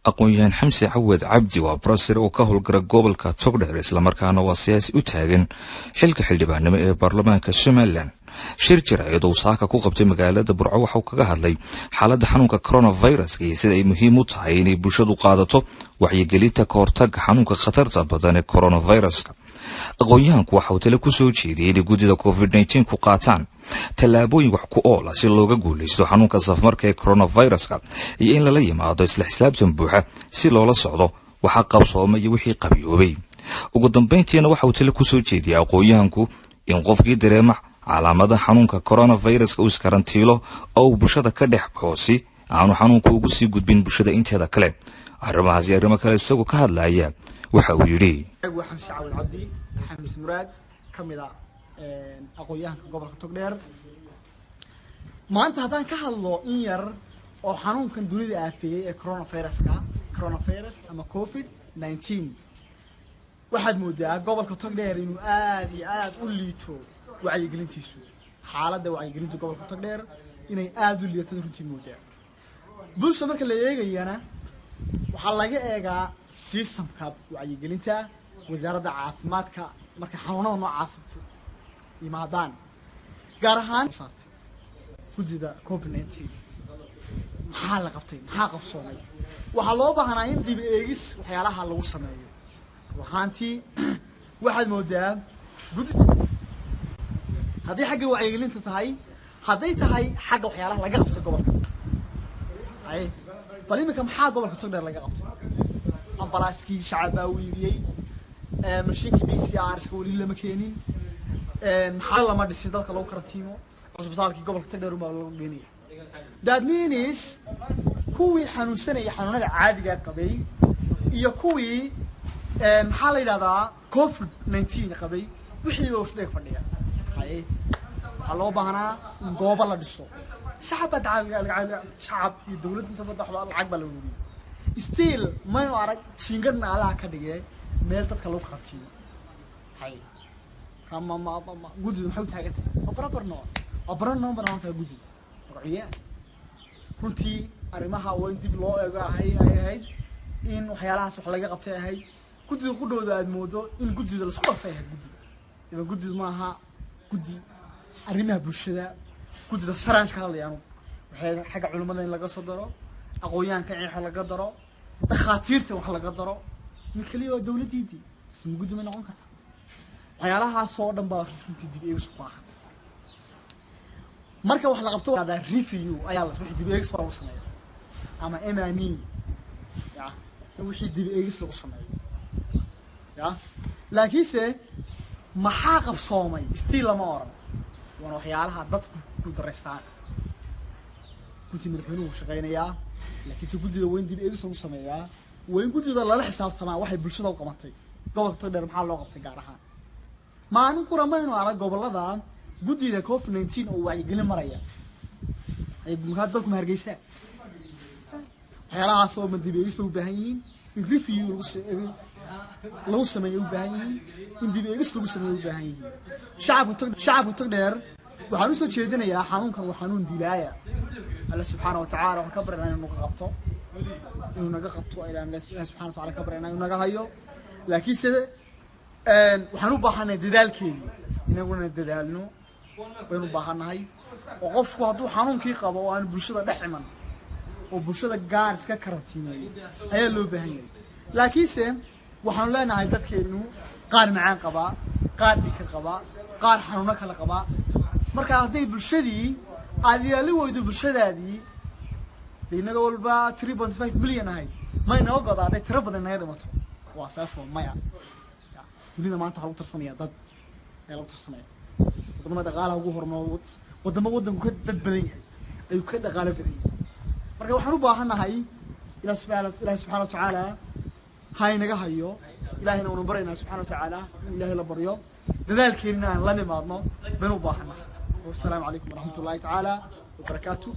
aqoon-yahan xamse cawad cabdi waa brofesor oo ka howlgala gobolka togdheer islamarkaana waa siyaasi u taagan xilka xildhibaannimo ee baarlamaanka Somaliland. shir jiraayad oo saaka ku qabtay magaalada Burco waxa uu kaga hadlay xaaladda xanuunka coronavirus iyo sida ay muhiim u tahay inay bulshadu qaadato wacyigelinta ka hortagga xanuunka khatarta badan ee coronavirus-ka. aqoon-yahanku waxa uu talo ku soo jeediyay in guddida COVID-19 ku qaataan tallaabooyin wax ku ool ah si looga guuleysto xanuunka safmarka ee coronavirus-ka iyo in lala yimaado isla xisaabtan buuxa si loola socdo waxa qabsoomay iyo wixii qabiyoobay. ugu dambeyntiina waxa uu talo ku soo jeediyay aqoon-yahanku in qofkii dareema calaamadaha xanuunka coronavirus-ka uu iskarantiilo oo bulshada ka dhex boosi aanu xanuunku ugu sii gudbin bulshada inteeda kale. arrimahaas iyo arrimo kale isagoo ka hadlaya waxa uu yidhi xamse cawad cabdi xamis muraad kamida aqoon-yahanka gobolka togdheer. maanta haddaan ka hadlo in yar oo xanuunkan dunida aafeeyey ee coronavirus ama COVID-19 waxaad moodaa gobolka togdheer inuu aad iyo aad u liito wacyigelintiisu. xaaladda wacyigelinta gobolka togdheer inay aad u liidato runtii moodaa. bulsha marka la eegayana waxaa laga eegaa systemka wacyigelinta wasaaradda caafimaadka marka xanuunada noocaas yimaadaan gaar ahaan guddida COVID-19 maxaa la qabtay maxaa qabsoomay waxaa loo baahnaa in dib eegis waxyaalaha lagu sameeyo. waxaantii waxaad moodaa guddida haddii xagga wacyigelinta tahay hadday tahay xagga waxyaalaha laga qabtay gobolka bal iminka maxaa gobolka togdheer laga qabtay? ambalaaskii shacab baa u iibiyey, mashiinkii PCR-ska weli lama keenin, maxaa lama dhisin dadka lagu karantiimo, cusbitaalkii gobolka togdheer unbaa lagu geenaya. that means kuwii xanuunsanaya xanuunada caadiga qabay iyo kuwii maxaa la yidhahdaa COVID-19 qabay wixii baa isdheeg fadhiya. waxaa loo baahnaa in goobo la dhiso. shacab iyo dawlad inta badan lacag baa la ururiyay. still maynu arag jiingadna allaha ka dhigee meel dadka lagu karantiimo. guddidu maxay u taagantahay? obarano banaanka guddida magaciyaa runtii arrimaha waa in dib loo eego ay ahayd in waxyaalahaas wax laga qabtay ahayd. guddida ku dhowda aad moodo in guddida lasku dhafay ahayd. guddidu maaha guddi arrimaha bulshada. guddida saraan ka hadlayaan waxay xagga culimada in laga soo daro, aqoon-yahanka in wax laga daro, dhakhaatiirta wax laga daro. min kaliya waa dawladdiidii isma guddi ma noqon karta. waxyaalahaas oo dhan baa runtii dib eegis u baahan. marka wax la qabto waa review ayaa la wixii dib eegis lagu sameeyo ama M&E wixii dib eegis lagu sameeyo. laakiinse maxaa qabsoomay still lama oran. waana waxyaalaha dadku ku dareystaan. guddi madaxweynuhu shaqeynayaa laakiinse guddida weyn dib eegis lagu sameeyaa. weyn guddida lala xisaabtamaa waxay bulshada u qabatay. gobolka togdheer maxaa loo qabtay gaar ahaan? maalin quramaynu arag gobolada guddida COVID-19 oo wacyigelin maraya ay dalku ma hargeysaa. waxyaalahaas oo dib eegis u baahan yihiin in review lagu sameeyo u baahan yihiin in dib eegis lagu sameeyo u baahan yihiin. shacabka togdheer waxaan u soo jeedinayaa xanuunkan waa xanuun dilaaya. Allah subxaanahu wa ta'aala waxa ka baranaa inuu naga qabto ilaahay subxaanahu wa ta'aala ka baranaa inuu naga hayo. laakiin sida waxaan u baahanahay dadaalkeedii inaguna dadaalno baynu baahanahay. oo qofku hadduu xanuunkii qabo oo aan bulshada dhex iman oo bulshada gaar iska karantiimeeyo ayaa loo baahan yahay. laakiinse waxaanu leenahay dadkeenu qaar macaan qabaa, qaar dhikir qabaa, qaar xanuuno kale qabaa. marka hadday bulshadii aad ilaali weydo bulshadaadii inaga walba 3.5 milyan ahayd mayna ogoda hadday tiro badan naga dhimato. waa saas waa maya. dunida maanta waxaa lagu tarsanayaa dad ayaa lagu tarsanaya. wadamada dhaqaalaha ugu horumar waddanku ka dad badan yahay ayuu ka dhaqaalo badan yahay. marka waxaan u baahanahay ilaahay subxaanahu wa ta'aala ha inaga hayo. ilaahayna uuna baraynaa subxaanahu wa ta'aala in ilaahay la baryo dadaalkeennina aan la nimaadno baynu u baahanahay. والسلام عليكم ورحمة الله تعالى وبركاته.